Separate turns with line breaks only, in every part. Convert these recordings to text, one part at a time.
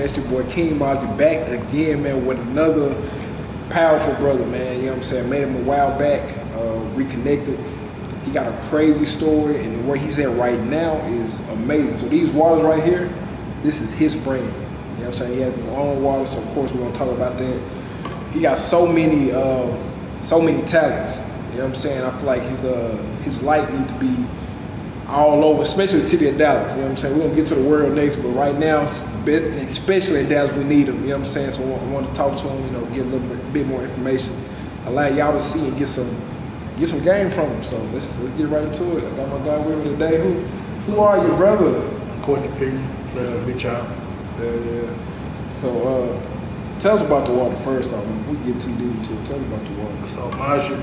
man? It's your boy King Maji back again, man, with another powerful brother, man. You know what I'm saying? Met him a while back, reconnected. He got a crazy story, and where he's at right now is amazing. So these waters right here, this is his brand. You know what I'm saying? He has his own water, so of course we're gonna talk about that. He got so many talents. You know what I'm saying? I feel like his light needs to be all over, especially the city of Dallas. You know what I'm saying? We're gonna get to the world next, but right now, especially in Dallas, we need him. You know what I'm saying? So I want to talk to him, you know, get a little bit more information, allow y'all to see and get some game from him. So let's get right into it. I got my guy with me today. Who are you, brother?
I'm Courtney Peace. Pleasure to meet y'all.
Yeah. So tell us about the water first. If we get too deep into it, tell us about the water.
So Maji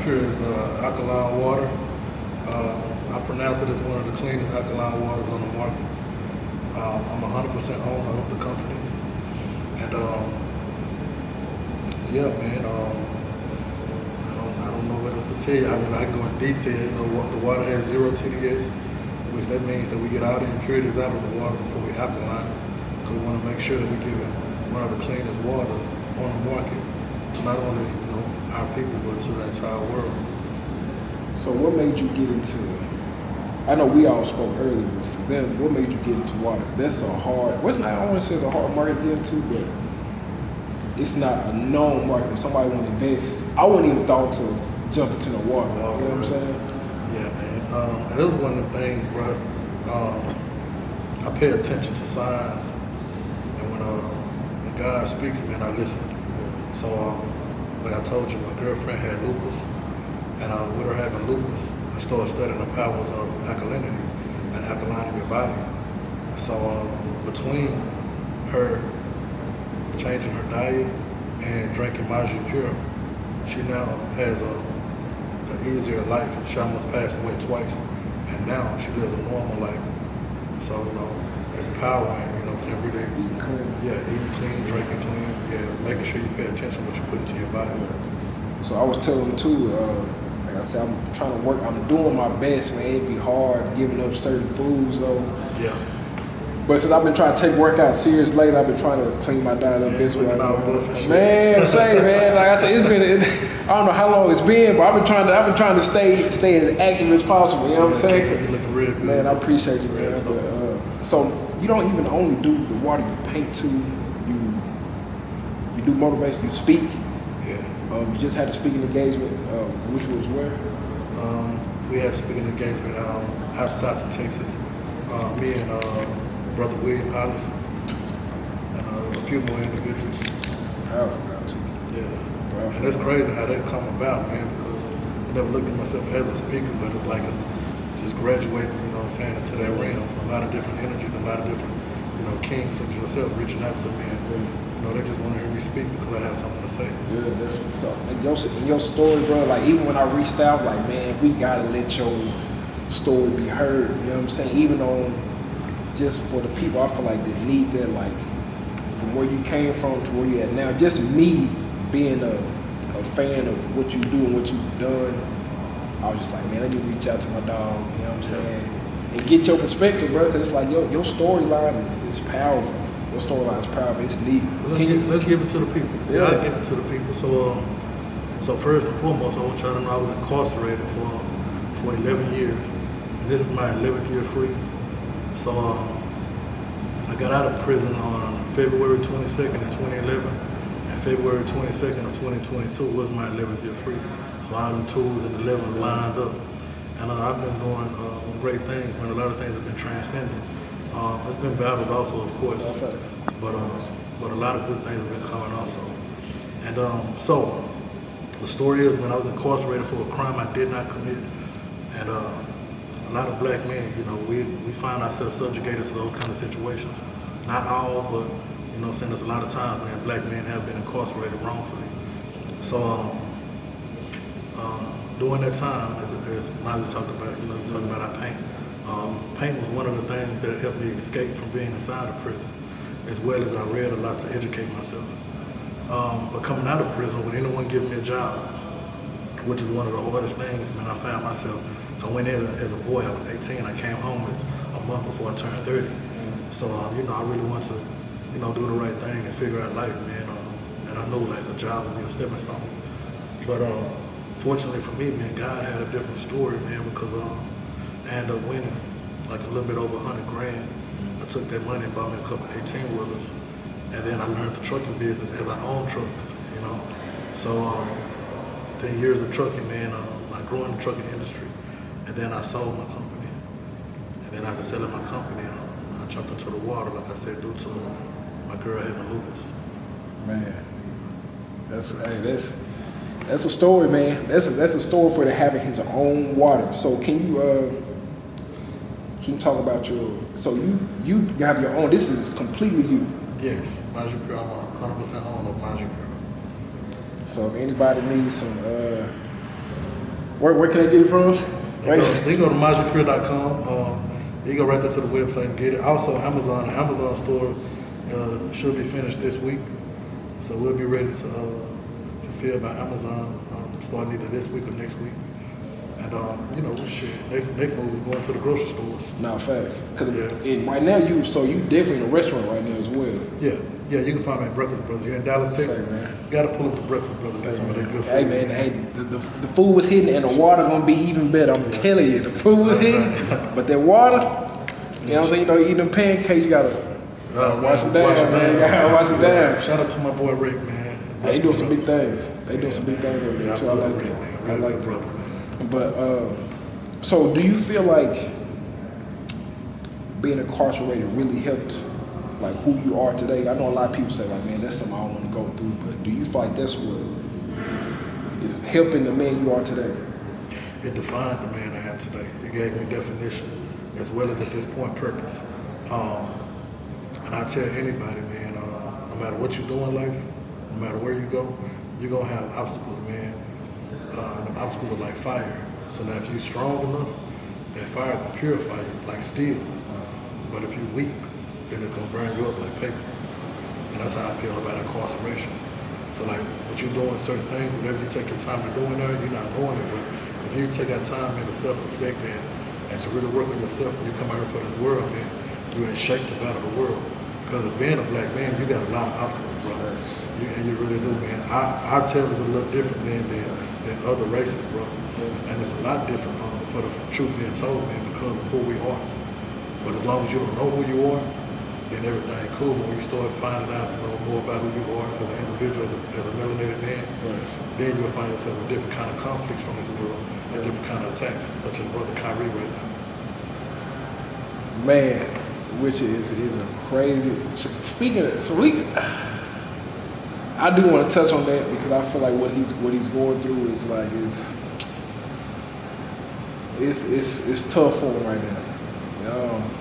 Pure is alkaline water. I pronounce it as one of the cleanest alkaline waters on the market. I'm 100% owner of the company. And yeah, man, I don't know what else to tell you. I mean, I can go in detail. You know, the water has 0 TDS, which that means that we get all the impurities out of the water before we alkaline it. Because we want to make sure that we're giving one of the cleanest waters on the market to not only, you know, our people, but to the entire world.
So what made you get into, I know we all spoke earlier, but for them, what made you get into water? That's a hard, I don't want to say it's a hard market to get into, but it's not a known market. If somebody want to invest, I wouldn't even thought to jump into the water. You know what I'm saying?
Yeah, man. And this is one of the things, bro. I pay attention to signs, and when God speaks to me, and I listen. So, like I told you, my girlfriend had lupus. And with her having lupus, I started studying the powers of alkalinity and alkalining your body. So between her changing her diet and drinking Maji Pure, she now has an easier life. She almost passed away twice, and now she lives a normal life. So, you know, there's power in, you know, really
Eating clean.
Yeah, eating clean, drinking clean, yeah, making sure you pay attention to what you put into your body.
So I was telling them too, like I said, I'm trying to work, I'm doing my best, man. It'd be hard giving up certain foods though.
Yeah.
But since I've been trying to take workout serious lately, I've been trying to clean my diet up this way. Man, say man, like I said, it's been, I don't know how long it's been, but I've been trying to stay as active as possible. You know what I'm saying?
You're looking real good.
Man, I appreciate you, man. But, so you don't even only do the water, you paint too, you do motivation, you speak.
Yeah.
You just had a speaking engagement, which was where?
We had a speaking engagement outside of Texas. Me and Brother William Hollis and a few more individuals.
I forgot to.
Yeah. And it's crazy how that come about, man, because I never looked at myself as a speaker, but it's like just graduating, you know what I'm saying, into that realm. A lot of different energies, a lot of different, you know, kings such as yourself reaching out to me and, you know, they just want to hear me speak because I have something to say.
Yeah, definitely. So in your story, bro, like even when I reached out, like, man, we gotta let your story be heard. You know what I'm saying? Even on just for the people, I feel like they need that, like from where you came from to where you at now. Just me being a fan of what you do and what you've done, I was just like, man, let me reach out to my dog. You know what I'm saying? And get your perspective, bro. Cause it's like your storyline is powerful. Your storyline is powerful. It's neat.
Let's give it to the people.
Yeah,
I'll give it to the people. So first and foremost, I want y'all to know I was incarcerated for 11 years. And this is my 11th year free. So I got out of prison on February 22nd of 2011, and February 22nd of 2022 was my 11th year free. So all them twos and 11s lined up. And I've been doing great things, man. A lot of things have been transcended. There's been battles also, of course, but a lot of good things have been coming also. And so the story is, when I was incarcerated for a crime I did not commit, and a lot of black men, you know, we find ourselves subjugated to those kind of situations. Not all, but, you know what I'm saying, there's a lot of times, man, black men have been incarcerated wrongfully. So during that time, as Maji talked about, you know, you talked about our paint. Paint was one of the things that helped me escape from being inside of prison, as well as I read a lot to educate myself. But coming out of prison, when anyone gives me a job, which is one of the hardest things, man, I found myself. I went in as a boy, I was 18, I came home as a month before I turned 30. So, I really want to, do the right thing and figure out life, man. And I know like a job will be a stepping stone. But fortunately for me, man, God had a different story, man, because I ended up winning like a little bit over 100 grand. I took that money and bought me a couple 18-wheelers. And then I learned the trucking business as I own trucks, So 10 years of trucking, man, I grew in the trucking industry. And then I sold my company. And then after selling my company, I jumped into the water, like I said, due to my girl having lupus.
Man, that's a story, man. That's a story for the having his own water. So can you talk about so you have your own? This is completely you.
Yes, Maji Water. I'm 100% owner of Maji Water.
So if anybody needs some, where can they get it from?
They go to MajiCareer.com. You go right there to the website and get it. Also, Amazon. The Amazon store should be finished this week, so we'll be ready to fulfill by Amazon starting either this week or next week. And shit. Next move is going to the grocery stores.
Nah, facts. Cause
yeah.
Right now you definitely in a restaurant right now as well.
Yeah. You can find me at Breakfast Brothers. You're in Dallas, Texas.
Man.
You gotta pull up the Breakfast Brothers. Get some of that good food.
Hey man, the food was hitting and the water gonna be even better. I'm telling you, the food was hitting, but that water, you know what I'm saying? Eating them pancakes, you gotta wash it down, man. You gotta wash it down.
Shout out to my boy Rick, man.
They doing some big things. They doing some big things over there too. I like that.
Man.
I like that. But so do you feel like being incarcerated really helped like who you are today? I know a lot of people say like, man, that's something I don't want to go through, but do you feel like that's what is helping the man you are today?
It defined the man I am today. It gave me definition as well as at this point purpose. And I tell anybody, man, no matter what you do in life, no matter where you go, you're gonna have obstacles, man. Them obstacles are like fire. So now if you're strong enough, that fire can purify you like steel. But if you're weak, then it's gonna burn you up like paper. And that's how I feel about incarceration. So like what you're doing, certain things, whatever you take your time to do in there, you're not doing it. But if you take that time and to self-reflect and to really work on yourself when you come out here for this world, man, you're in shape to battle the world. Because of being a black man, you got a lot of obstacles, bro. And you really do, man. Our tale is a little different, man, than other races, bro. And it's a lot different for the truth being told, man, because of who we are. But as long as you don't know who you are, then everything cool. When you start finding out more about who you are as an individual, as a melanated man, then you'll find yourself with different kind of conflicts from this world and different kind of attacks, such as Brother Kyrie right now.
Man, which is a crazy. Speaking of, I do want to touch on that because I feel like what he's going through is like it's tough for him right now.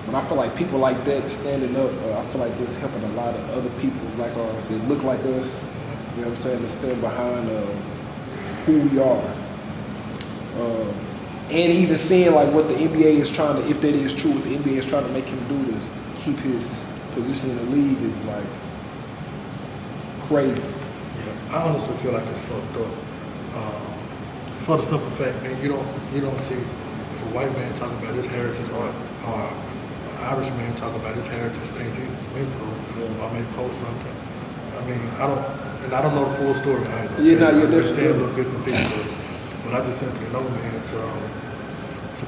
But I feel like people like that standing up, I feel like this helping a lot of other people like that look like us. You know what I'm saying? That stand behind who we are. And even seeing like what the NBA is trying to, if that is true, what the NBA is trying to make him do to keep his position in the league is like crazy.
Yeah, I honestly feel like it's fucked up. For the simple fact, man, you don't see if a white man talking about his heritage or an Irish man talking about his heritage, things he went through, or may post something. I mean, I don't know the full story. I've been saying little bits and pieces, but I just simply know, man, to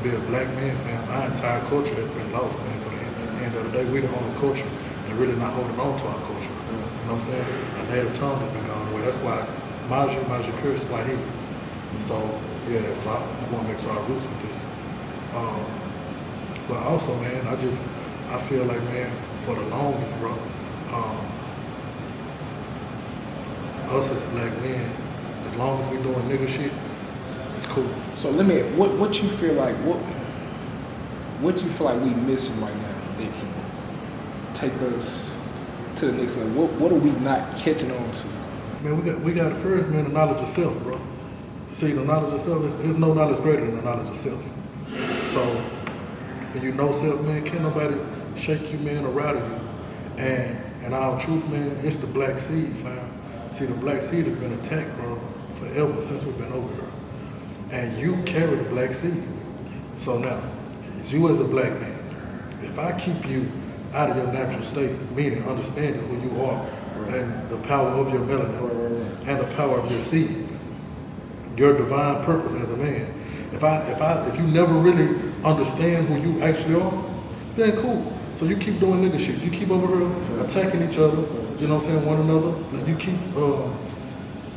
be a black man, man, my entire culture has been lost, man. For the end of the day, we the only culture that really not holding on to our culture. You know what I'm saying? Our native tongue has been gone away. That's why Maji Water is Swahili. So yeah, so I'm going back to our roots with this. But also, man, I feel like, man, for the longest, bro, us as black men, as long as we doing nigga shit, it's cool.
So what you feel like, what you feel like we missing right now that can take us to the next level? What are we not catching on to?
Man, we got first, man, the knowledge of self, bro. See, the knowledge of self, there's no knowledge greater than the knowledge of self. So, when you know self, man, can't nobody shake you, man, or rattle you. And our truth, man, it's the black seed, fam. See, the black seed has been attacked, bro, forever since we've been over here. And you carry the black seed. So now, as you as a black man, if I keep you out of your natural state, meaning understanding who you are and the power of your melanin and the power of your seed, your divine purpose as a man. If you never really understand who you actually are, then cool. So you keep doing nigga shit. You keep over here attacking each other, you know what I'm saying, one another. Like you keep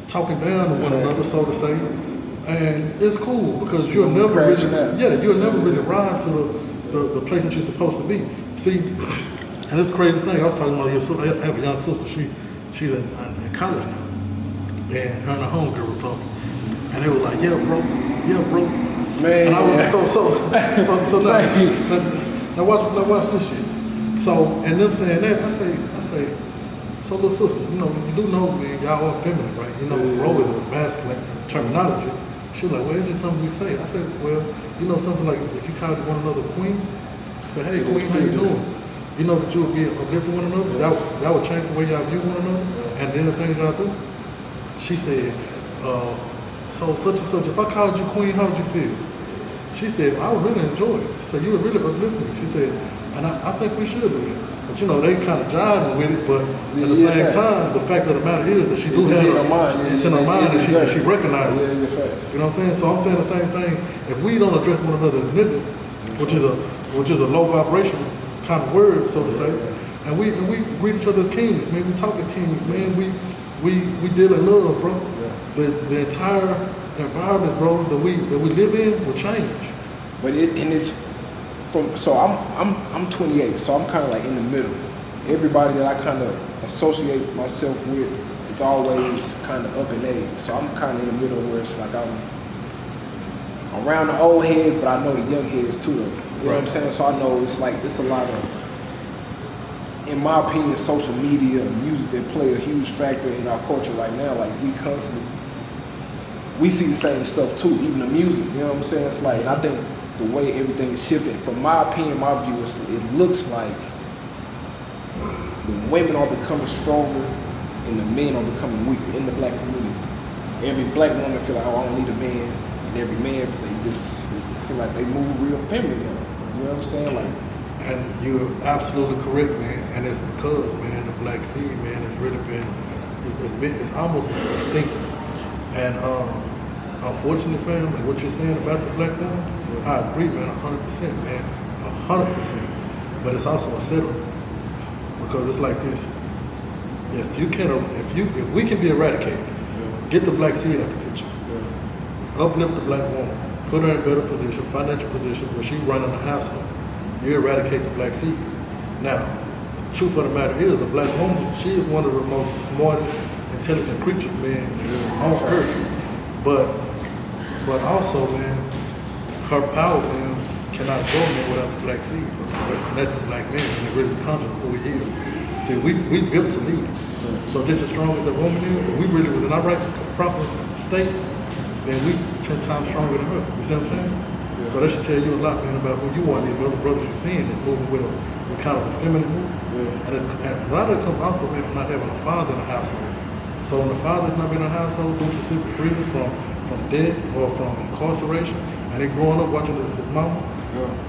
talking down to one another, so to say. And it's cool because you'll never really rise to the place that you're supposed to be. See, and this crazy thing, I was talking about your sister, I have a young sister, she's in college now. And her and her homegirl were talking. And they were like, yeah, bro.
Man.
And I was so now watch this shit. So, and them saying that, I say, so little sister, you do know, man, y'all are feminine, right? You know, bro is a masculine terminology. She was like, well, it's just something we say. I said, well, something like if you call one another queen, say, hey, queen, how you doing? You know that you will be uplifting one another. That would change the way y'all view one another, and then the things y'all do. She said, so such and such, if I called you queen, how would you feel? She said, I would really enjoy it. She said, you would really uplift me. She said, and I think we should do it. But they kind of jiving with it, but at the same time, the fact of the matter is that she do have it's in her mind and she recognizes it. You know what I'm saying? So I'm saying the same thing. If we don't address one another as nigga, which is a low vibration kind of word, so to say, and we read each other as kings, man, we talk as kings, man, we deal in love, bro. The entire environment, bro, that we live in will change.
But I'm 28, so I'm kind of like in the middle. Everybody that I kind of associate myself with is always kind of up in age. So I'm kind of in the middle where it's like I'm around the old heads, but I know the young heads too. You know what I'm saying? So I know it's a lot of, in my opinion, social media and music that play a huge factor in our culture right now. Like we see the same stuff too, even the music. You know what I'm saying? It's like, and I think the way everything is shifting, from my opinion, my view, it looks like the women are becoming stronger and the men are becoming weaker in the black community. Every black woman feel like, oh, I don't need a man, and every man, it seems like they move real feminine. You know what I'm saying? Like,
and you're absolutely correct, man. And it's because, man, the black seed, man, has really it's almost extinct. And unfortunately, fam, like what you're saying about the black woman, I agree, man, 100%, man, 100%. But it's also a setup because it's like this: if we can be eradicated, get the black seed out the picture, uplift the black woman, put her in a better position, financial position where she's running the household. You eradicate the black seed. Now, the truth of the matter is, a black woman, she is one of the most smartest, intelligent creatures, man, on earth. But also, man, her power, man, cannot go, man, without the black seed. And that's the black man, and it really is conscious of who he is. See, we built to lead. So just as strong as that woman is, if we really was in our right, proper state, then we 10 times stronger than her. You see what I'm saying? Yeah. So that should tell you a lot, man, about who you are. These other brothers you're seeing is moving with kind of a feminine move. Yeah. And a lot of it comes also, man, from not having a father in the household. So when the father's not been in the household due to specific reasons from death or from incarceration, and they growing up watching his mama,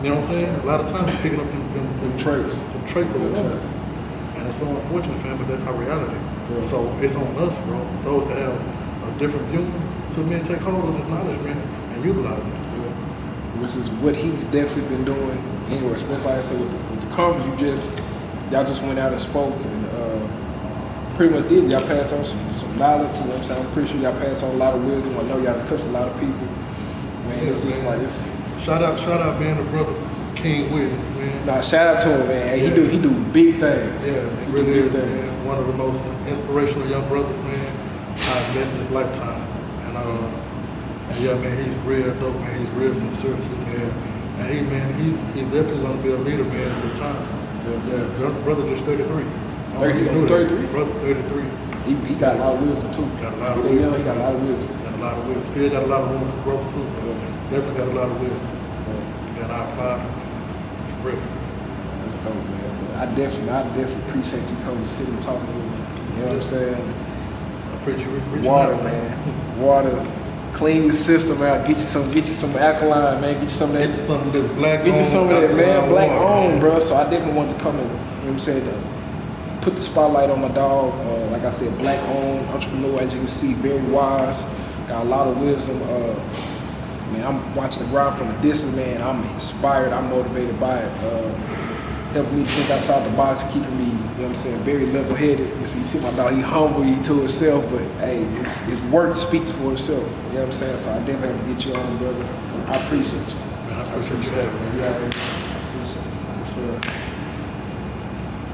you know what I'm saying? A lot of times they're picking up them traits of the woman. And it's so unfortunate, fam, but that's our reality. Yeah. So it's on us, bro, those that have a different view, to men take hold of this knowledge, man, and utilize it. Yeah.
Which is what he's definitely been doing anyway, especially like I said with the conference y'all just went out and spoke and pretty much did. Y'all passed on some knowledge, you know what I'm saying? I'm pretty sure y'all passed on a lot of wisdom. I know y'all touched a lot of people. Man, it's just like this.
Shout out, man, to brother King Williams, man.
Nah, shout out to him, man. Hey, he do big things.
Yeah, he really is, man. One of the most inspirational young brothers, man, I've met in this lifetime. And yeah, man, he's real dope, man. He's real sincere too, man. And he's definitely gonna be a leader, man, at this time. Yeah, brother just 33.
33?
Brother 33.
He got a lot of wisdom too.
Got a lot of wisdom.
He got a lot of wisdom.
Still got a lot of room for growth too. Definitely got a lot of wisdom. And I applaud him. It's real.
That's dope, man. I definitely appreciate you coming to sit and talk with me. You know what I'm saying?
I appreciate you.
Water, man. Water. Clean your system out. Get you some alkaline, man. Get you some of that.
Get you some of this black.
Get you some of that, man. Black owned, bro. So I definitely wanted to come and what I'm saying, to put the spotlight on my dog. Like I said, black owned entrepreneur, as you can see, very wise, got a lot of wisdom. Man, I'm watching the grind from a distance, man. I'm inspired, I'm motivated by it. Helping me think outside the box, keeping me, you know what I'm saying, very level-headed. You see my dog, he humble, he to himself, but hey, his work speaks for itself. You know what I'm saying? So I definitely have to get you on, brother. I appreciate you.
I appreciate you having me.
Yeah.